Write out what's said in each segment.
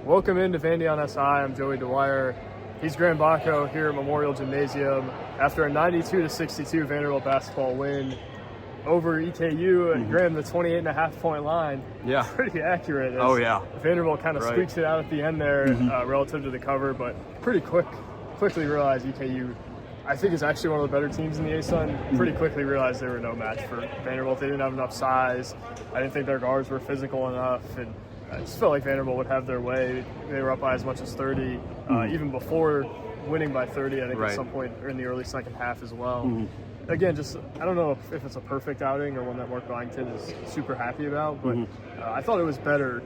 Welcome into Vandy on SI. I'm Joey Dwyer. He's Graham Bacco here at Memorial Gymnasium. After a 92-62 Vanderbilt basketball win over EKU, and Graham, the 28.5 point line, pretty accurate. Vanderbilt kind of squeaks it out at the end there relative to the cover, but pretty quickly realized EKU, I think, is actually one of the better teams in the ASUN. Pretty quickly realized they were no match for Vanderbilt. They didn't have enough size. I didn't think their guards were physical enough, and I just felt like Vanderbilt would have their way. They were up by as much as 30, even before winning by 30, I think at some point in the early second half as well. Again, just I don't know if it's a perfect outing or one that Mark Byington is super happy about, but I thought it was better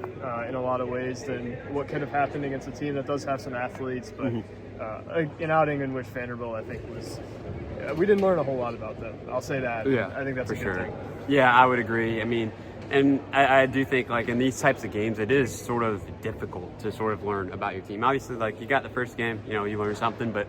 in a lot of ways than what could have happened against a team that does have some athletes, but an outing in which Vanderbilt, I think, was we didn't learn a whole lot about them. I'll say that. I think that's a good thing. Yeah, I would agree. I mean, and I do think, like, in these types of games, it is sort of difficult to sort of learn about your team. Obviously, like, you got the first game, you learn something, but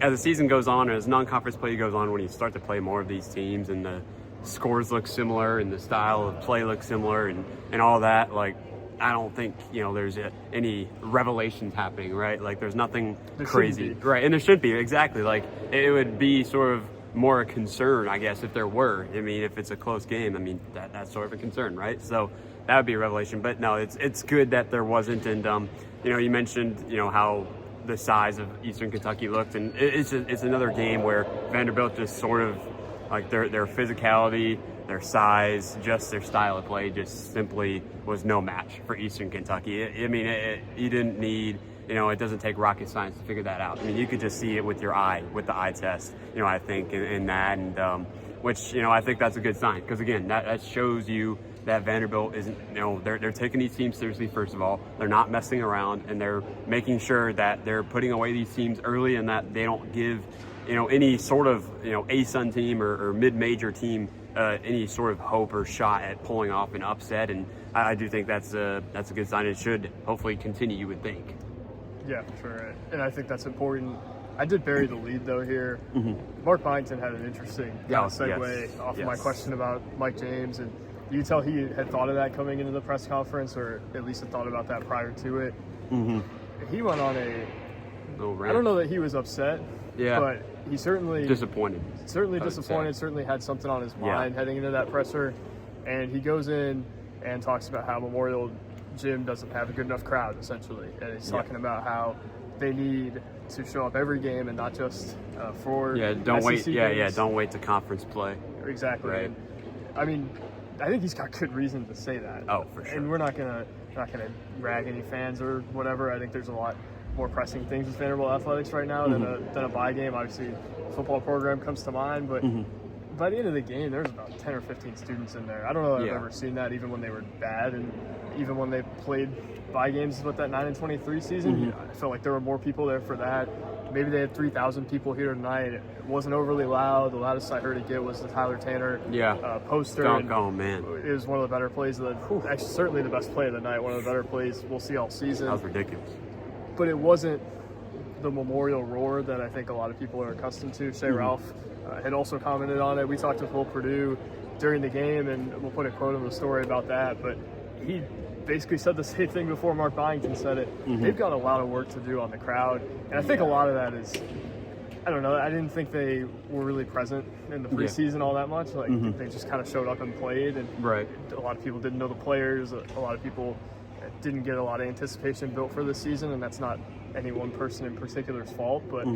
as the season goes on, as non-conference play goes on, when you start to play more of these teams and the scores look similar and the style of play looks similar and all that, like, I don't think, there's any revelations happening, right? Like, there's nothing crazy. Right, and there should be, exactly. Like, it would be sort of more a concern, I guess, if there were. I mean, if it's a close game, I mean, that's sort of a concern, right? So that would be a revelation. But no, it's good that there wasn't. And, you mentioned, how the size of Eastern Kentucky looked. And it's another game where Vanderbilt just sort of, like, their physicality, their size, just their style of play just simply was no match for Eastern Kentucky. I mean, you didn't need... it doesn't take rocket science to figure that out. I mean, you could just see it with your eye, with the eye test, I think, in that. And which, I think that's a good sign. Because, again, that shows you that Vanderbilt isn't, they're taking these teams seriously, first of all. They're not messing around, and they're making sure that they're putting away these teams early and that they don't give, any sort of, ASUN team or mid-major team any sort of hope or shot at pulling off an upset. And I do think that's a good sign. It should hopefully continue, you would think. Yeah, for sure. And I think that's important. I did bury the lead, though, here. Mark Byington had an interesting segue off of my question about Mike James. And you tell he had thought of that coming into the press conference, or at least had thought about that prior to it. He went on a little rant. I don't know that he was upset, but he certainly... disappointed. Certainly disappointed, certainly had something on his mind heading into that presser. And he goes in and talks about how Memorial Gym doesn't have a good enough crowd, essentially, and he's talking about how they need to show up every game and not just for don't wait games. Don't wait to conference play. Exactly. Right. And, I mean, I think he's got good reason to say that. Oh, for sure. And we're not gonna rag any fans or whatever. I think there's a lot more pressing things with Vanderbilt athletics right now than a bye game. Obviously, football program comes to mind, but by the end of the game, there's about 10 or 15 students in there. I don't know that I've ever seen that, even when they were bad and even when they played bye games with that 9-23 season. I felt like there were more people there for that. Maybe they had 3,000 people here tonight. It wasn't overly loud. The loudest I heard it get was the Tyler Tanner poster. Oh, man. It was one of the better plays actually, certainly the best play of the night, one of the better plays we'll see all season. That was ridiculous. But it wasn't the Memorial roar that I think a lot of people are accustomed to. Shea Ralph had also commented on it. We talked with Will Purdue during the game, and we'll put a quote in the story about that. But he basically said the same thing before Mark Byington said it. They've got a lot of work to do on the crowd. And I think a lot of that is, I don't know, I didn't think they were really present in the preseason all that much. Like, they just kind of showed up and played. And a lot of people didn't know the players. A lot of people didn't get a lot of anticipation built for this season, and that's not any one person in particular's fault. But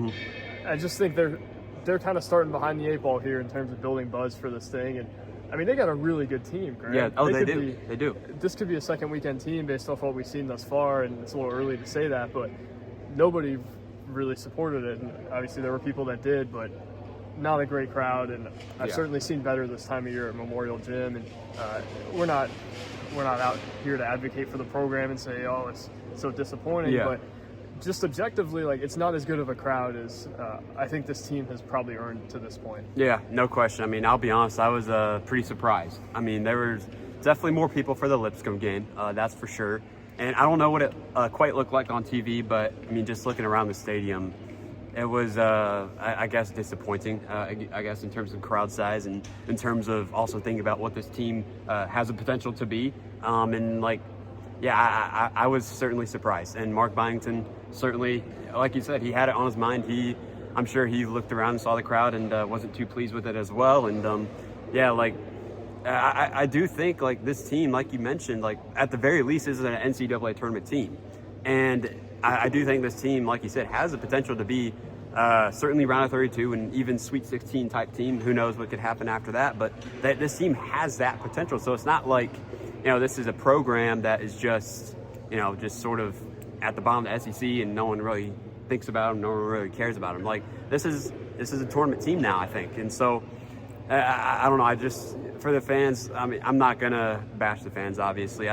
I just think they're kind of starting behind the 8 ball here in terms of building buzz for this thing. And I mean, they got a really good team, Grant. Yeah, they do. This could be a second weekend team based off what we've seen thus far, and it's a little early to say that, but nobody really supported it. And obviously there were people that did, but not a great crowd. And I've certainly seen better this time of year at Memorial Gym. And we're not out here to advocate for the program and say, oh, it's so disappointing. But just objectively, like, it's not as good of a crowd as I think this team has probably earned to this point. Yeah, no question. I mean, I'll be honest, I was pretty surprised. I mean, there was definitely more people for the Lipscomb game, that's for sure. And I don't know what it quite looked like on TV, but, I mean, just looking around the stadium, it was, I guess, disappointing, I guess, in terms of crowd size and in terms of also thinking about what this team has the potential to be. And, like, yeah, I was certainly surprised. And Mark Byington certainly, like you said, he had it on his mind. I'm sure he looked around and saw the crowd and wasn't too pleased with it as well. And yeah, like I do think like this team, like you mentioned, like at the very least, is an NCAA tournament team. And I do think this team, like you said, has the potential to be certainly round of 32 and even Sweet 16 type team. Who knows what could happen after that? But this team has that potential. So it's not like, this is a program that is just, just sort of at the bottom of the SEC and no one really thinks about them, no one really cares about them. Like this is a tournament team now, I think. And so I don't know. I just, for the fans, I mean, I'm not gonna bash the fans, obviously.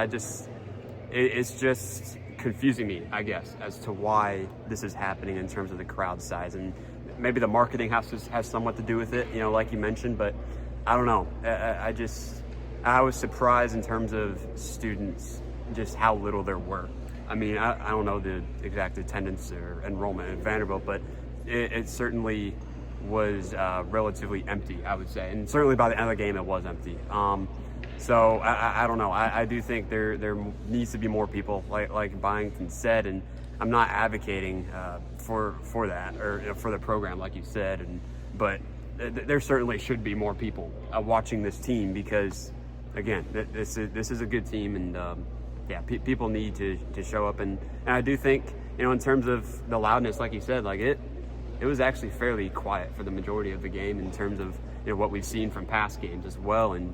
It's just confusing me, I guess, as to why this is happening in terms of the crowd size, and maybe the marketing has somewhat to do with it, like you mentioned. But I don't know. I was surprised in terms of students, just how little there were. I mean, I don't know the exact attendance or enrollment at Vanderbilt, but it certainly was relatively empty, I would say. And certainly by the end of the game, it was empty. So I don't know. I do think there needs to be more people, like Byington said, and I'm not advocating for that or for the program, like you said. But there certainly should be more people watching this team because, again, this is a good team, and yeah, people need to show up. And I do think, in terms of the loudness, like you said, like it was actually fairly quiet for the majority of the game in terms of what we've seen from past games as well. And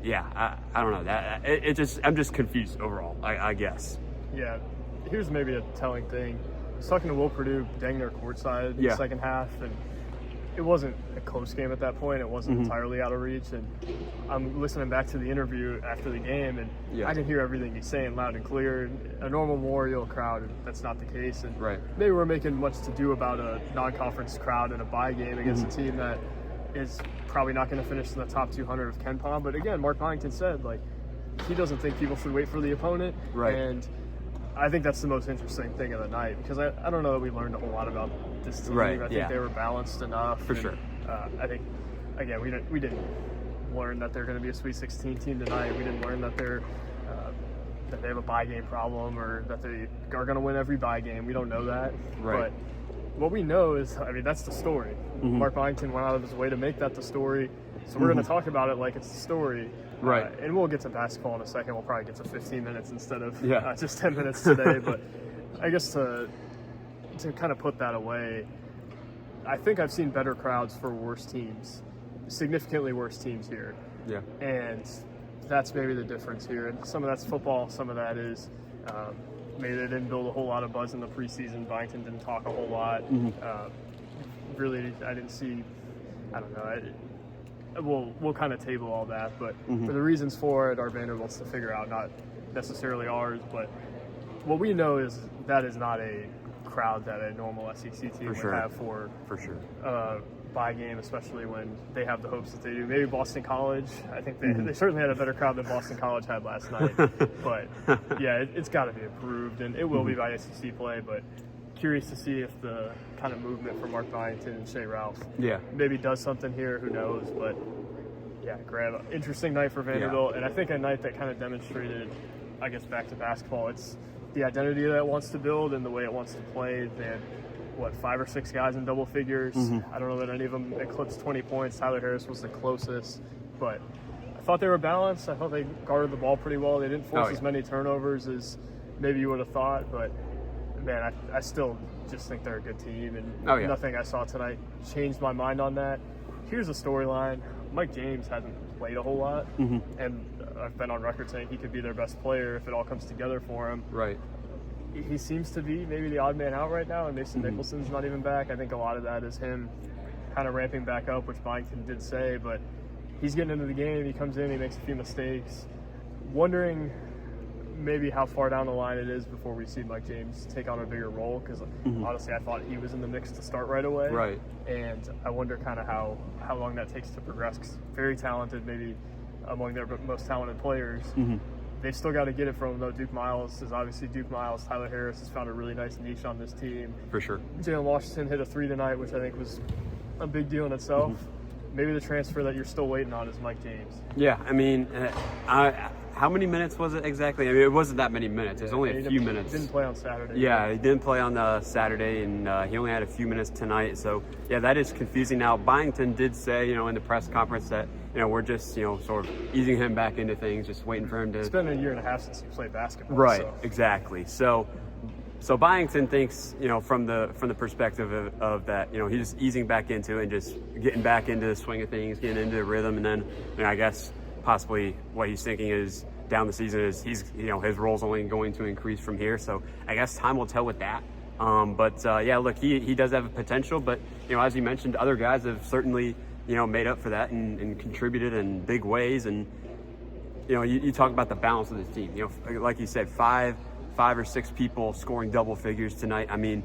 yeah, I don't know. I'm just confused overall, I guess. Yeah, here's maybe a telling thing. I was talking to Will Purdue dang near courtside in the second half, and it wasn't a close game at that point. It wasn't entirely out of reach. And I'm listening back to the interview after the game, and I can hear everything he's saying loud and clear. A normal Memorial crowd, that's not the case. And maybe we're making much to do about a non-conference crowd in a bye game against a team that is probably not going to finish in the top 200 of Ken Pom. But again, Mark Byington said, like, he doesn't think people should wait for the opponent. And I think that's the most interesting thing of the night, because I don't know that we learned a whole lot about this team. I think they were balanced enough. For sure. I think, again, we didn't learn that they're going to be a Sweet 16 team tonight. We didn't learn that that they have a bye game problem or that they are going to win every bye game. We don't know that. But what we know is, I mean, that's the story. Mark Byington went out of his way to make that the story. So we're going to talk about it like it's the story. And we'll get to basketball in a second. We'll probably get to 15 minutes instead of just 10 minutes today. But I guess to kind of put that away, I think I've seen better crowds for worse teams, significantly worse teams here. And that's maybe the difference here. And some of that's football. Some of that is maybe they didn't build a whole lot of buzz in the preseason. Byington didn't talk a whole lot. Really, I didn't see, I don't know. We'll kind of table all that, but for the reasons for it are Vanderbilt's to figure out, not necessarily ours. But what we know is that is not a crowd that a normal SEC team would have for bye game, especially when they have the hopes that they do. Maybe Boston College. I think they certainly had a better crowd than Boston College had last night. But yeah, it's got to be improved, and it will be by SEC play. But curious to see if the kind of movement from Mark Byington and Shea Ralph maybe does something here. Who knows? But yeah, Graham, interesting night for Vanderbilt, and I think a night that kind of demonstrated, I guess, back to basketball, it's the identity that it wants to build and the way it wants to play. They had, 5 or 6 guys in double figures. I don't know that any of them eclipsed 20 points. Tyler Harris was the closest, but I thought they were balanced. I thought they guarded the ball pretty well. They didn't force as many turnovers as maybe you would have thought, but man, I still just think they're a good team, and nothing I saw tonight changed my mind on that. Here's a storyline. Mike James hasn't played a whole lot, and I've been on record saying he could be their best player if it all comes together for him. He seems to be maybe the odd man out right now, and Mason Nicholson's not even back. I think a lot of that is him kind of ramping back up, which Byington did say, but he's getting into the game. He comes in, he makes a few mistakes. Wondering maybe how far down the line it is before we see Mike James take on a bigger role, because honestly I thought he was in the mix to start right away. And I wonder kind of how long that takes to progress, 'cause very talented, maybe among their most talented players. They've still got to get it from him, though. Duke Miles is obviously Duke Miles. Tyler Harris has found a really nice niche on this team. For sure. Jalen Washington hit a 3 tonight, which I think was a big deal in itself. maybe the transfer that you're still waiting on is Mike James. Yeah, I mean, how many minutes was it exactly? I mean, it wasn't that many minutes. It was only a few minutes. He didn't play on Saturday. Yeah, he didn't play on Saturday, and he only had a few minutes tonight. So, yeah, that is confusing. Now, Byington did say, in the press conference that, we're just, sort of easing him back into things, just waiting for him to... It's been a year and a half since he played basketball. Right, so. Exactly. So Byington thinks, from the perspective of that, he's easing back into it and just getting back into the swing of things, getting into the rhythm, and then, I guess possibly what he's thinking is down the season is his role's only going to increase from here. So I guess time will tell with that. Yeah, look, he does have a potential, but as you mentioned, other guys have certainly made up for that and contributed in big ways. And you talk about the balance of this team. Like you said, five or six people scoring double figures tonight. I mean,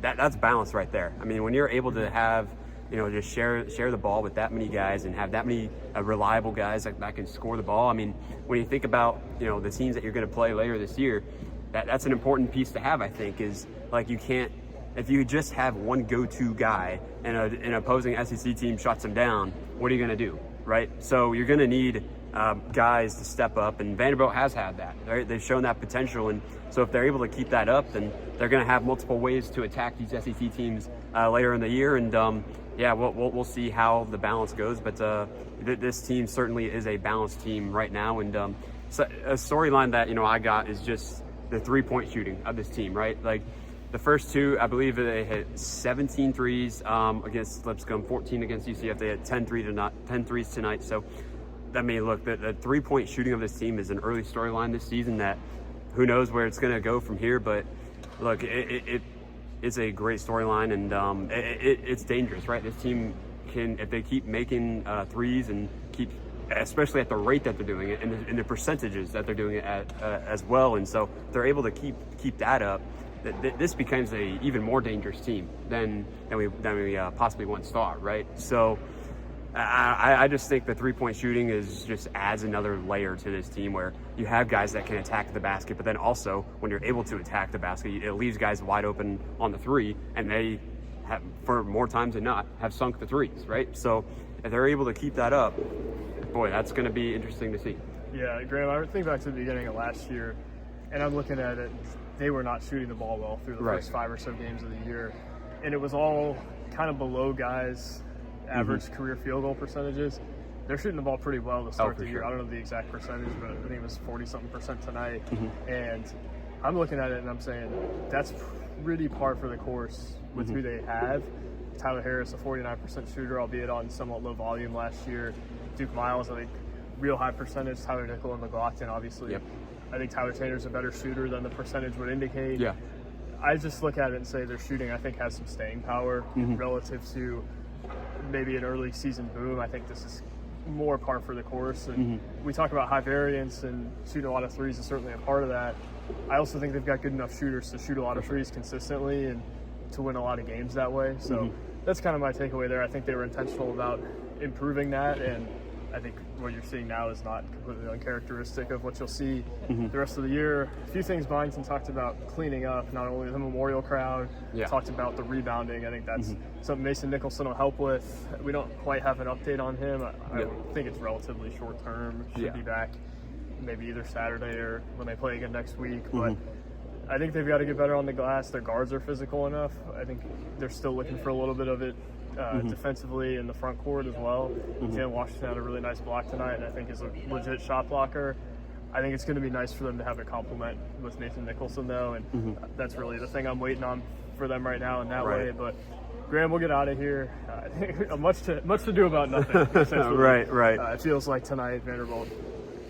that's balance right there. I mean, when you're able to have just share the ball with that many guys and have that many reliable guys that can score the ball. I mean, when you think about the teams that you're going to play later this year, that's an important piece to have. I think is like you can't, if you just have one go-to guy and an opposing SEC team shuts him down, what are you going to do, right? So you're going to need guys to step up, and Vanderbilt has had that. They've shown that potential, and so if they're able to keep that up, then they're going to have multiple ways to attack these SEC teams later in the year. And yeah, we'll see how the balance goes, but this team certainly is a balanced team right now. And so a storyline that I got is just the 3-point shooting of this team, right? Like the first two, I believe they hit 17 threes against Lipscomb, 14 against UCF. They had 10 threes tonight. So I mean, look, the 3-point shooting of this team is an early storyline this season that who knows where it's going to go from here. But look, it's a great storyline, and it's dangerous, right? This team can, if they keep making threes and keep, especially at the rate that they're doing it and the percentages that they're doing it at as well. And so if they're able to keep that up, this becomes a even more dangerous team than we possibly once thought, right? So I just think the 3-point shooting just adds another layer to this team where you have guys that can attack the basket, but then also when you're able to attack the basket, it leaves guys wide open on the three, and they have, for more times than not, have sunk the threes, right? So if they're able to keep that up, boy, that's going to be interesting to see. Yeah, Graham, I think back to the beginning of last year, and I'm looking at it, they were not shooting the ball well through the first 5 or so games of the year, and it was all kind of below guys' average career field goal percentages. They're shooting the ball pretty well to start the year. Sure. I don't know the exact percentage, but I think it was 40-something% tonight. And I'm looking at it and I'm saying that's pretty par for the course with who they have. Tyler Harris, a 49% shooter, albeit on somewhat low volume last year. Duke Miles, I think, real high percentage. Tyler Nickel and McLaughlin, obviously. Yep. I think Tyler Tanner's a better shooter than the percentage would indicate. Yeah. I just look at it and say their shooting, I think, has some staying power relative to maybe an early season boom. I think this is more par for the course. And we talk about high variance, and shooting a lot of threes is certainly a part of that. I also think they've got good enough shooters to shoot a lot of threes consistently and to win a lot of games that way. So that's kind of my takeaway there. I think they were intentional about improving that, and I think what you're seeing now is not completely uncharacteristic of what you'll see the rest of the year. A few things Byington talked about cleaning up, not only the Memorial crowd, talked about the rebounding. I think that's something Mason Nicholson will help with. We don't quite have an update on him. I think it's relatively short term. Should be back maybe either Saturday or when they play again next week. But I think they've got to get better on the glass. Their guards are physical enough. I think they're still looking for a little bit of it defensively in the front court as well. Jalen Washington had a really nice block tonight, and I think is a legit shot blocker. I think it's going to be nice for them to have a complement with Nathan Nicholson, though, and that's really the thing I'm waiting on for them right now in that way. But Graham, we'll get out of here. Much to do about nothing. Right. It feels like tonight Vanderbilt.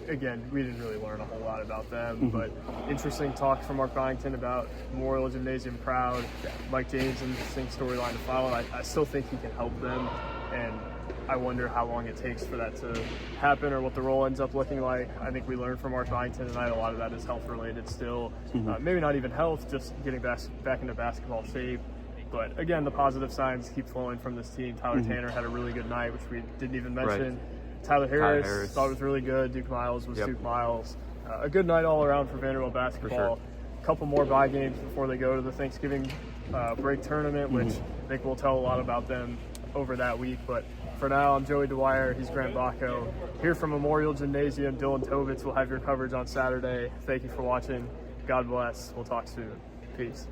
Again, we didn't really learn a whole lot about them, but interesting talk from Mark Byington about Memorial Gymnasium crowd. Mike James, interesting storyline to follow. I still think he can help them, and I wonder how long it takes for that to happen or what the role ends up looking like. I think we learned from Mark Byington tonight a lot of that is health-related still. Maybe not even health, just getting back into basketball shape. But again, the positive signs keep flowing from this team. Tyler Tanner had a really good night, which we didn't even mention. Tyler Harris thought it was really good. Duke Miles was Duke Miles. A good night all around for Vanderbilt basketball. A couple more bye games before they go to the Thanksgiving break tournament, which I think will tell a lot about them over that week. But For now, I'm Joey Dwyer. He's Grant Bacco. Here from Memorial Gymnasium, Dylan Tovitz will have your coverage on Saturday. Thank you for watching. God bless. We'll talk soon. Peace.